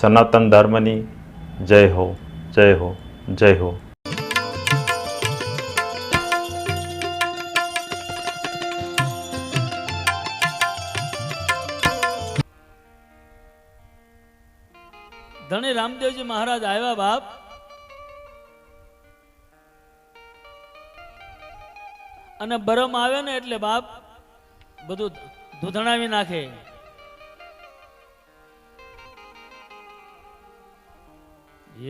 સનાતન ધર્મની જય હો, જય હો, જય હો. ધણી રામદેવજી મહારાજ આવ્યા બાપ, અને બરમ આવે ને એટલે બાપ બધું ધૂધણાવી નાખે.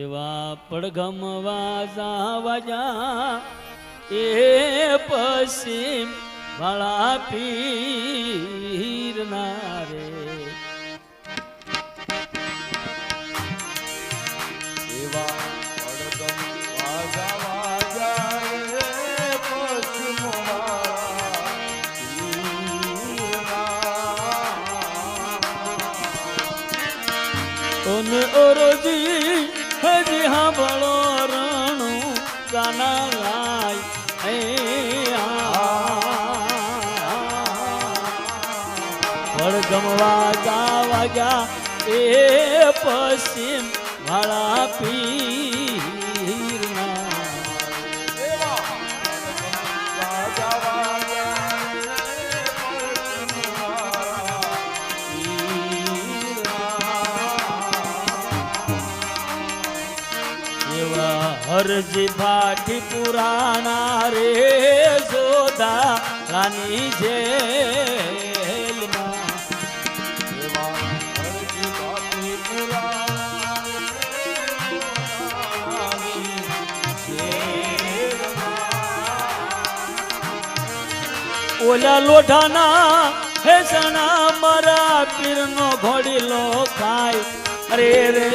એવા પડઘમવા જાવજા એ પશ્ચિમ વાળા પીરના રે. ઓરોજી હજી હાંભળો રણું ગાના ગાય પડગમવા ગાવા ગયા એ પશ્ચિમ વાળા પીરના. હરજી ભાટી પુરાણા રે જોદા રાની જેલમાં. ઓલા લોઢાના હેસણા મારા પીરનો ઘોડીલો ખાય. અરે રે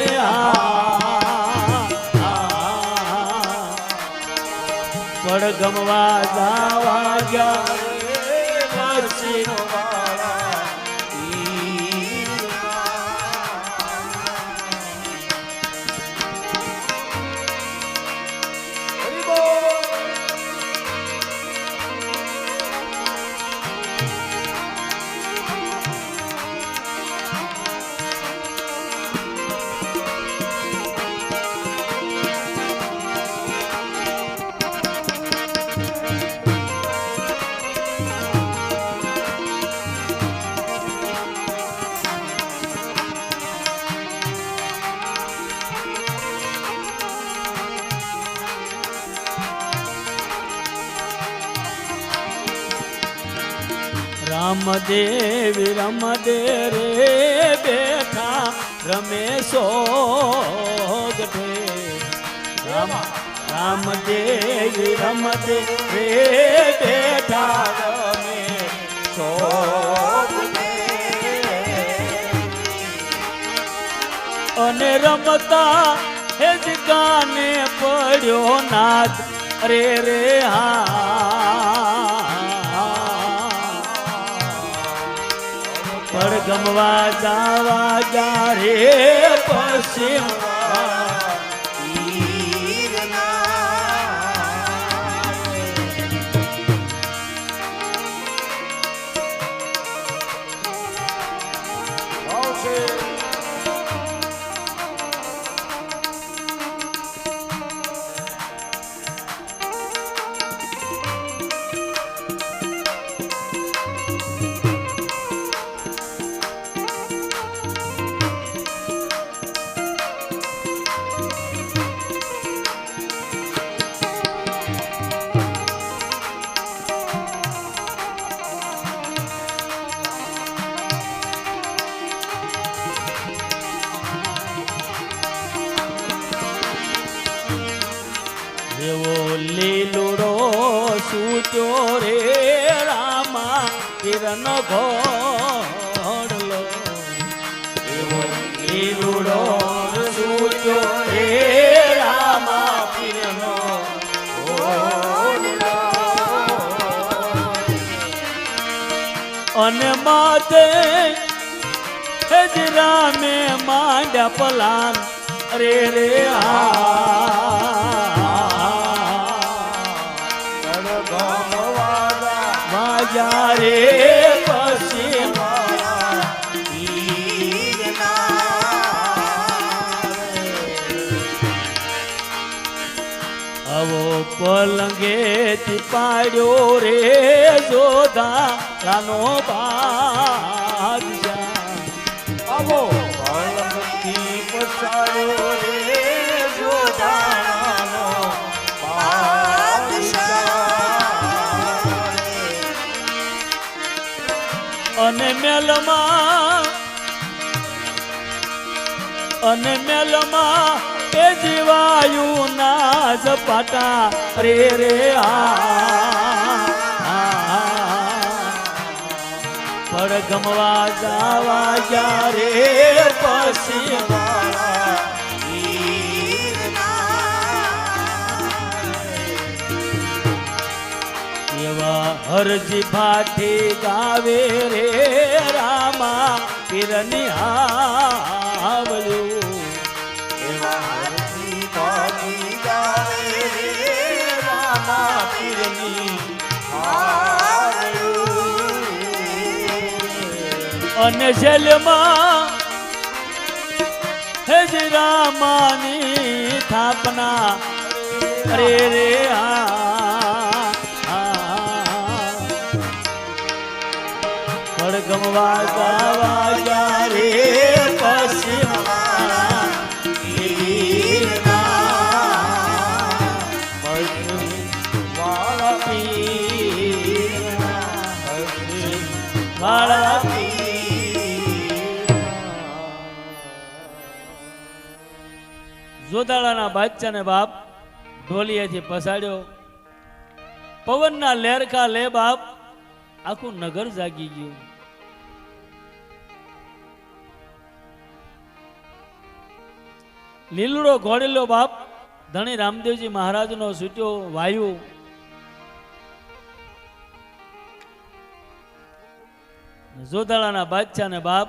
પડગમવા જાવા ગયા પશ્ચિમ વાળા. રામદેવ રમદેવ રે બેઠા રમેશો ગઢે. રામદેવ રમદેવ રે બેઠા રમેશો ગઢે. અને રમતા હે જ ગાને પડ્યો નાદ. અરે રે પડગમવા જાવા ગયા રે પશ્ચિમ એવો લીલુડો સૂટ્યો રે રામા પીરનો ઘોડલો. એવો લીલુડો સૂટ્યો રે રામા પીરનો ઘોડલો. અને માતે જ રામે માંડ્યા પલાન. અરે રે રે પશ્ચિમ પલંગેથી પાડ્યો રે જોધાનો બાદશાહ આવો પલંગથી પસાર્યો રે જોધાનો બાદશાહ. અને મેલમાં એ જીવાયું ના ઝપાટા રે રે પડગમવા જાવા જ્યારે પછી એવા હરજી ભાઠી ગાવે રે રામા પીરની હાવલ્યું એવા હરજી ભાઠી ગાવે રે રામા પીરની હાવલ્યું. અને જેલમાં હેજ રામાની થાપના રે રે પડગમવા ગાવા જ્યારે પછી જોધાળાના બાદશાહને બાપ ઢોલિયાથી પસાડ્યો. પવનના લેરકા લે બાપ આખું નગર જાગી ગયું. લીલડો ઘોડેલો બાપ ધણી રામદેવજી મહારાજનો છૂટ્યો વાયુ. જોધાળાના બાદશાહને બાપ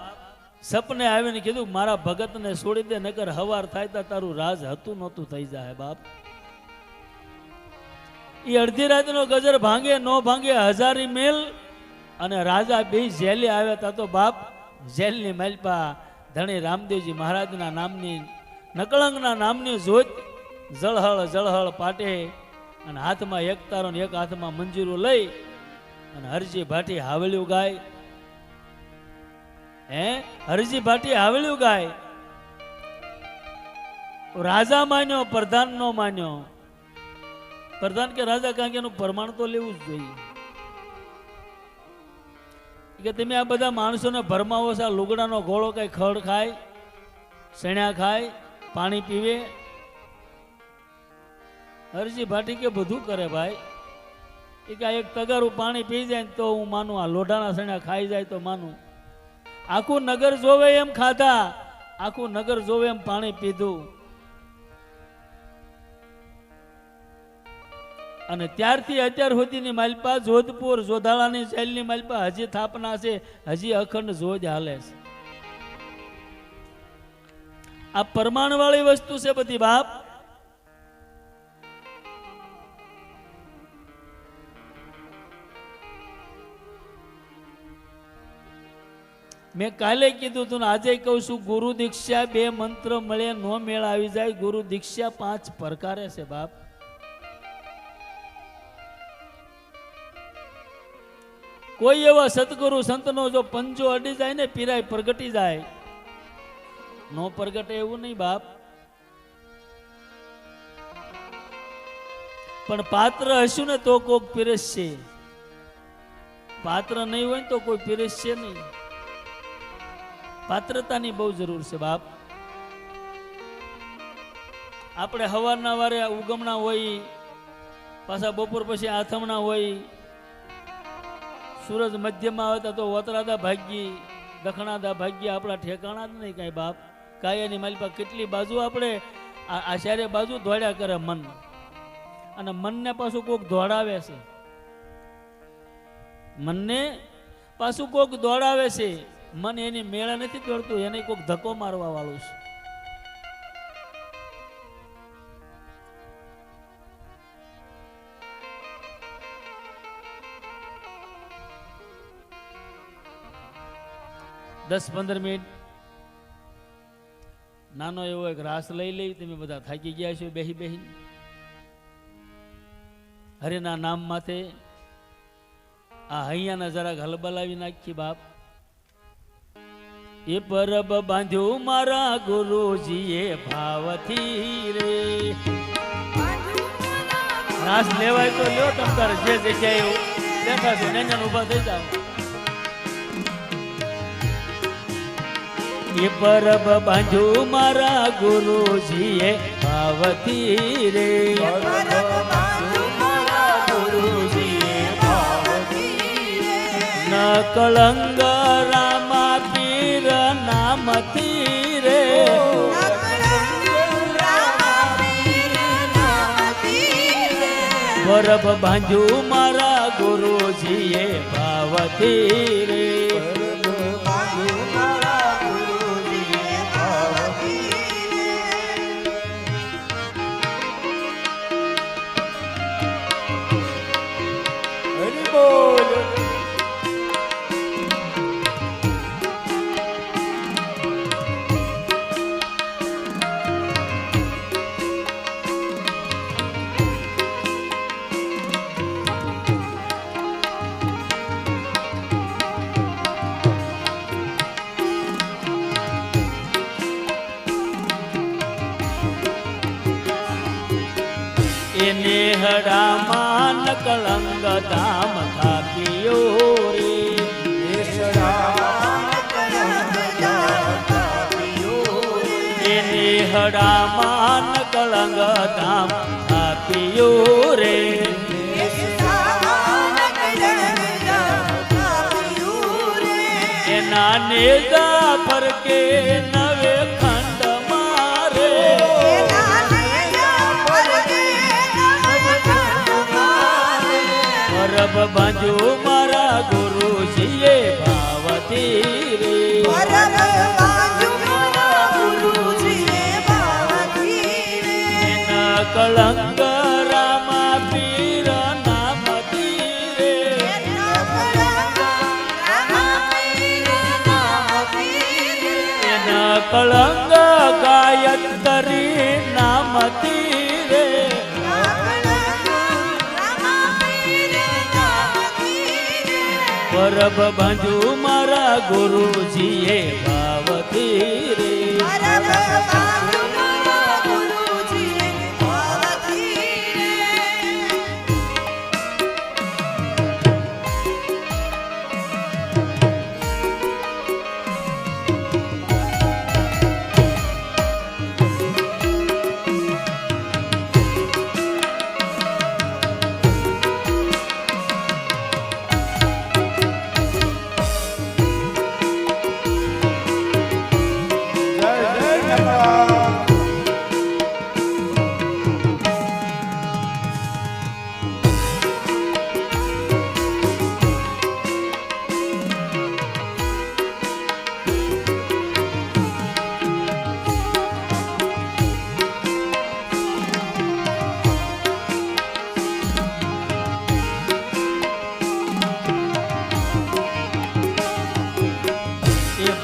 સપને આવીને કીધું મારા ભગતને છોડી દે નકર હવાર થાય તો તારું રાજ હતું નહોતું થઈ જાય બાપ. એ અડધી રાતનો ગજર ભાંગે નો ભાંગે હજારી મેલ અને રાજા બે જેલે આવ્યા તા તો બાપ જેલની માલપા ધણી રામદેવજી મહારાજના નામની નકળંગના નામની જોત જળહળ પાટે અને હાથમાં એક તારો ને એક હાથમાં મંજીરું લઈ અને હરજી ભાટી હાવલ્યું ગાય. હરજી ભાટી હાવલ્યું ગાય. રાજા માન્યો પ્રધાન નો માન્યો. પ્રધાન કે રાજા કારણ કે એનું પ્રમાણ તો લેવું જ જોઈએ કે તમે આ બધા માણસોને ભરમાવો છો. લુગડાનો ગોળો કઈ ખડ ખાય, સણ્યા ખાય, પાણી પીવે. હરજી ભાટી કે બધું કરે ભાઈ. એ કે એક તગારું પાણી પી જાય તો હું માનું, આ લોઢાના સણ્યા ખાઈ જાય તો માનું. આખું નગર જોવે એમ ખાધા, આખું નગર જોવે એમ પાણી પીધું. અને ત્યારથી અત્યાર સુધીની માલપા જોધપુર જોધાળાની જેલની માલપા હજી થાપના છે, હજી અખંડ જોજ હાલે છે. આ પરમાણ વાળી વસ્તુ છે બધી બાપ. મેં કાલે કીધું તું આજે કહું છું, ગુરુ દીક્ષા 2 મંત્ર મળે નો મેળ આવી જાય. ગુરુ દીક્ષા 5 પ્રકારે છે બાપ. કોઈ એવા સતગુરુ સંતનો જો પંજો અડી જાય ને પીરાય પ્રગટી જાય, નો પ્રગટે એવું નહીં બાપ. પણ પાત્ર હશું ને તો કોક પીરસશે, પાત્ર નહીં હોય તો કોઈ પીરસશે નહીં. પાત્રતાની બહુ જરૂર છે બાપ. આપણે હવારના વારે ઉગમણા હોય, પાછા બપોર પછી આથમણા હોય, સૂરજ મધ્યમાં આવતા તો વતરાદા ભાગી, દખણાદા ભાગી, આપણા ઠેકાણા જ નહીં કાંઈ બાપ. કાયાની માલપા કેટલી બાજુ આપણે આ ચારે બાજુ દોડ્યા કરે મન, અને મનને પાછું કોક દોડાવે છે. મનને પાછું કોક દોડાવે છે. મન એની મેળા નથી દોડતું, એને કોક ધક્કો મારવા વાળું છે. દસ 15 મિનિટ નાનો એવો એક રાસ લઈ લઈ. તમે બધા થાકી ગયા છો બેહી બેહી. હરિના નામ માથે આ હૈયાને જરાક હલબલાવી નાખી બાપ. એ પરબ બાંધ્યું મારા ગુરુજીએ ભાવથી રે. રાસ લેવાય તો લ્યો તમ તારે જે જગ્યાએ બેઠા છો ને ઉભા થઈ જાવ. એ પરબ બાંધ્યું મારા ગુરુજીએ ભાવથી રે. ન કળંગ રામા પીર નામથી રે. પરબ બાંધ્યું મારા ગુરુજીએ ભાવથી રે. એને હડામાં કળંગ ધામ થાપ્યો રે. એને હડામાં કળંગ ધામ થાપ્યો રે. એના નેજા ફરકે નવે ખંડ મારે. પરબ બાંધ્યું મારા ગુરુજીએ ભાવથી રે. એના કળંગ રામા પીર નામથી રે. એના કળંગ ગાયત્રી નામથી રે. પરબ બાંધ્યું મારા ગુરુજીએ ભાવથી રે.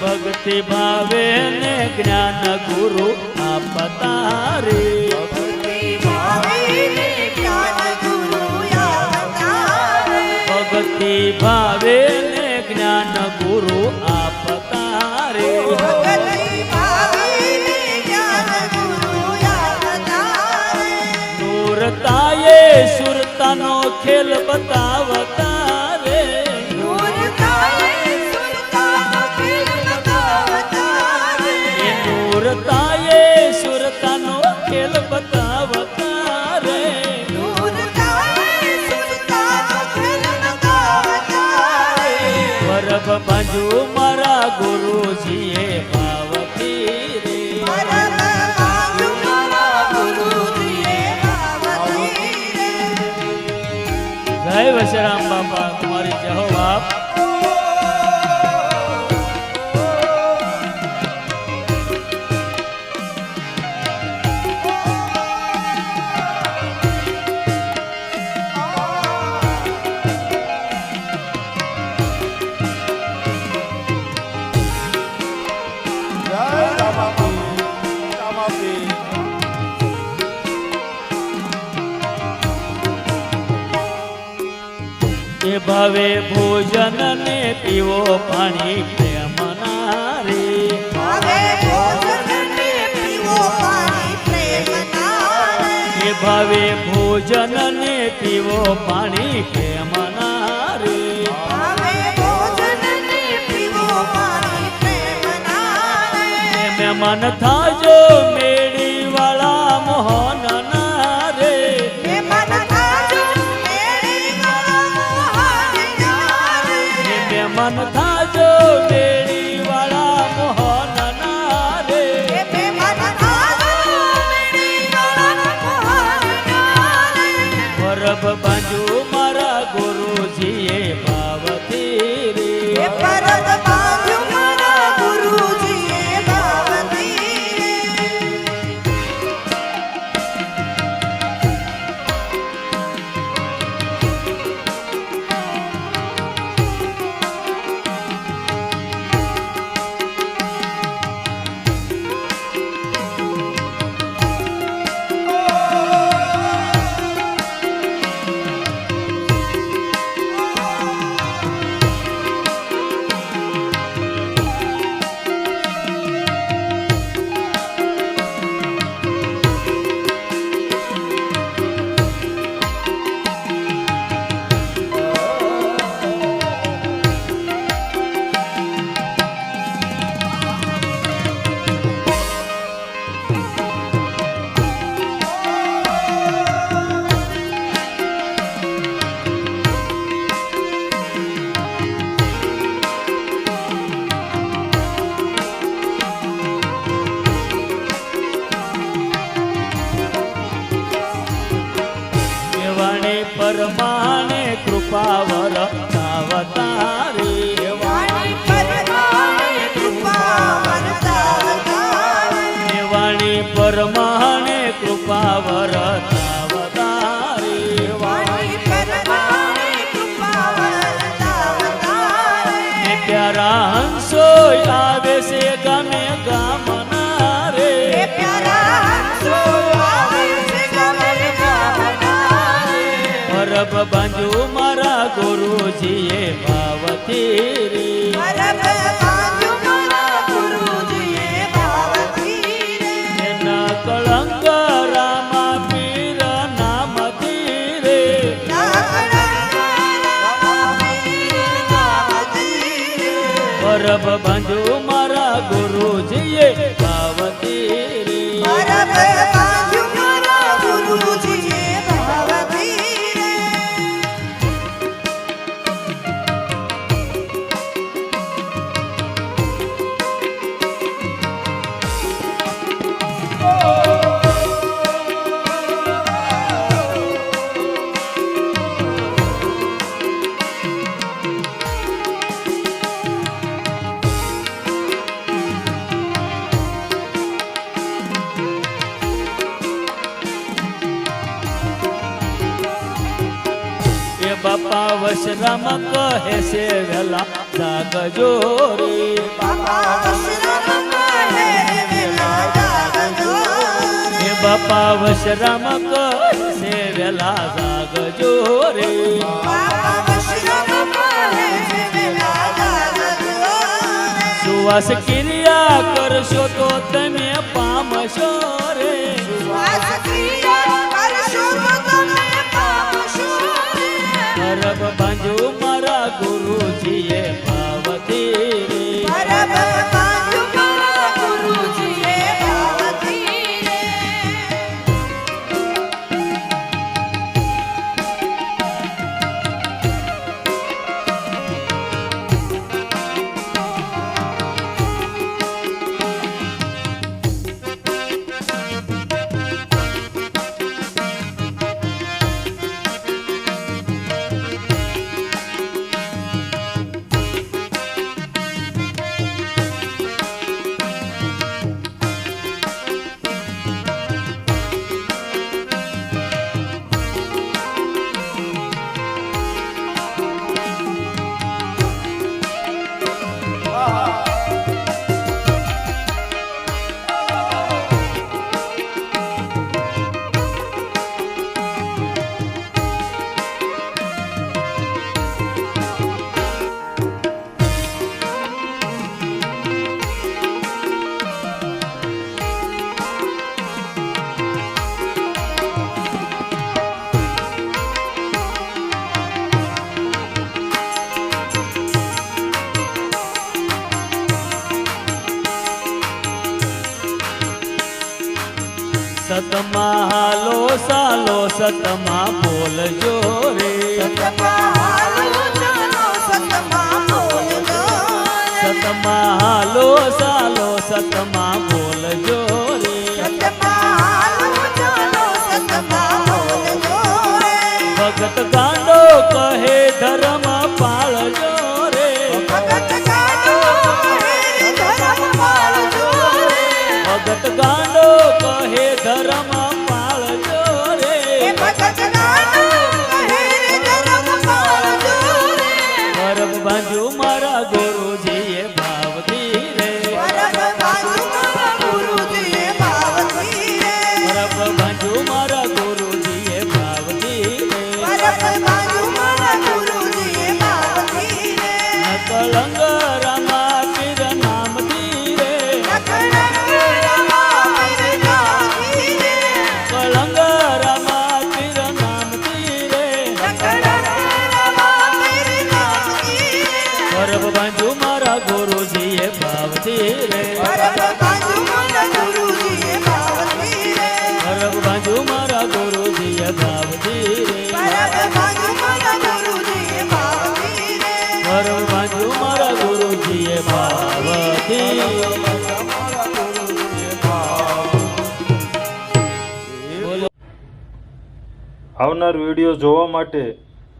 ભક્તિ ભાવે ને જ્ઞાન ગુરુ આપતા રે. ભક્તિ ભાવે ને જ્ઞાન ગુરુ આપતા રે. નૂરતાએ સુરતાનો ખેલ બતાવતા રે. નૂરતાએ સુરતાનો ખેલ બતાવતા રે. પરબ બાંધ્યું મારા ગુરુજીએ ભાવથી રે. જય વશરામ બાપા, તમારી જય હો બાપ. એ ભાવે ભોજન ને પીવો પાણી પ્રેમના રે ભાવે ભોજન ને પીવો પાણી પ્રેમના રે. એ ભાવે ભોજન ને પીવો પાણી પ્રેમના રે ભાવે ભોજન ને પીવો પાણી પ્રેમના રે. મહેમાન થાજો મેળી વાળા મોહનના રે હે મન થાજો મેળી વાળા મોહનના રે. મહેમાન થાજો મેળી વાળા મોહનના રે હે મન થાજો મેળી વાળા મોહનના રે. પરબ બાંજુ મારા ગુરુજીએ ભાવતી રે હે પરદ બાંધ્યું મારા ગુરુજીએ ભાવતી રે. વાણી પરમાણે કૃપા વરતાવતારે વાણી પરમાણે કૃપા વરસાવતારે. વાણી પરમાણે કૃપા વરતાવતારે વાણી પરમાણે કૃપા વરસાવતારે. પ્યારા હંસો આવે છે ગામે ગામના રે હે પ્યારા હંસો આવે છે ગમે ગામના રે. પરબ બાંજુ મારા ગુરુજીએ ભાવતી રે પરબ બાંધ્યું મારા ગુરુજીએ ભાવતી રે. એના કળંક રામા પીર નામથી રે પરબ બાંધુ મારા ગુરુજીએ ભાવતી રે એ બાપા વશરામ કહે છે વેલા જાગજો રે એ બાપા વશરામ કહે છે વેલા જાગજો રે સુવાસ ક્રિયા કરશો તો તમે પામશો રે પરબ બાંધુ મારા ગુરુજીએ ભાવતી રે સતમાં બોલજો રે સતમાં હાલો ચાલો સતમાં બોલજો રે સતમાં હાલો ચાલો સતમાં બોલજો રે સતમાં હાલો ચાલો સતમાં બોલજો રે ભગત ગાંડો કહે ધર્મ પાળજો રે ભગત ગાંડો કહે ધર્મ પાળજો રે ભગત ગાંડો કહે ધર્મ પાળજો રે ભગત ગાંડો કહે ધર્મ પાળજો રે પરબ બાંધ્યું મારા ગુરુજીએ ભાવથી રે પરબ બાંધ્યું મારા ગુરુજીએ ભાવથી રે પરબ બાંધ્યું મારા ગુરુજીએ ભાવથી રે પરબ બાંધ્યું મારા ગુરુજીએ ભાવથી રે નકલંગ રામા પીર નામથી રે નકળંગ રમા પીર નામથી રે કલંગ રામા પીર નામથી રે નકળંગ રમા પીર નામથી રે પરબ બાંધ્યું મારા ગુરુજીએ ભાવથી રે પરબ બાંધ્યું મારા ગુરુજીએ ભાવથી રે પરબ બાંધ્યું મારા ગુરુજીએ ભાવથી રે પરબ બાંધ્યું મારા ગુરુજીએ ભાવથી રે પરબ બાંધ્યું મારા ગુરુજીએ ભાવથી બોલો આવનાર વિડીયો જોવા માટે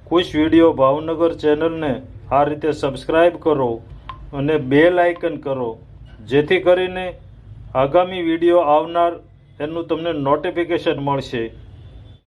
ખુશ વિડીયો ભાવનગર ચેનલને આ રીતે સબસ્ક્રાઈબ કરો અને બેલ આઇકન કરો, જેથી કરીને આગામી વિડીયો આવનાર એનું તમને નોટિફિકેશન મળશે.